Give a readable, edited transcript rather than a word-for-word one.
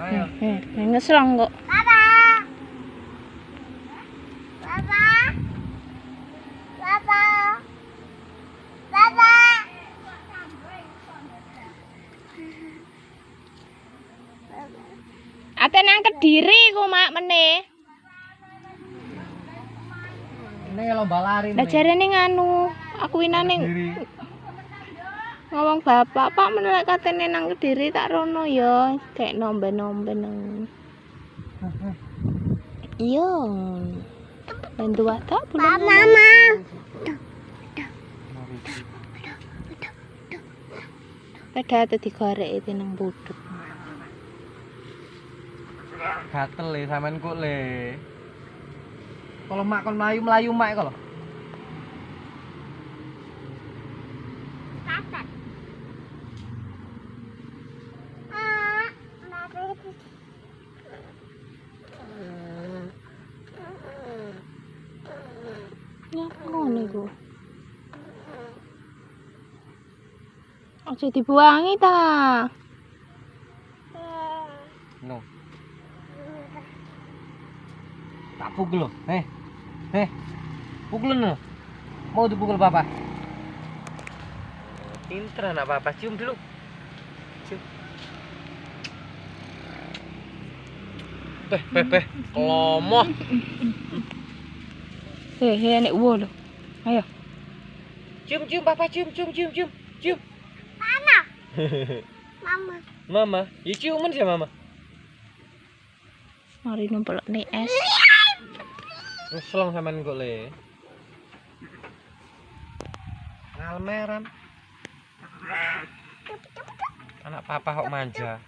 Ayo. Ngeselong kok. Papa. Papa. Papa. Papa. Ate nang Kediri ku mak meneh. Ini lomba lari Lah jarene nganu, aku winane ngomong bapak, Pak menelek katene nang Kediri tak rono ya, kayak nombe-nombe nang. Iya. Bantu wadah belum. Mama. Pada digorek itu nang buduk. Gatel le sampean kok le. Kalau mak kon melayu mak kalau. Kaset. Ngapa ngono iku? Aja dibuangi ta. No. Tak pukul lo. Pukul lo. Mau dipukul papa? Pinter anak papa, cium dulu. Cium. Beh. Kelomoh. Nek wo lho. Ayo. Cium papa, cium. Mama. Mama. Mama, ya ciuman sih mama. Mari numpelok nih es. Ngeselong sampean kok le. Ngalmeram. Anak papa kok manja.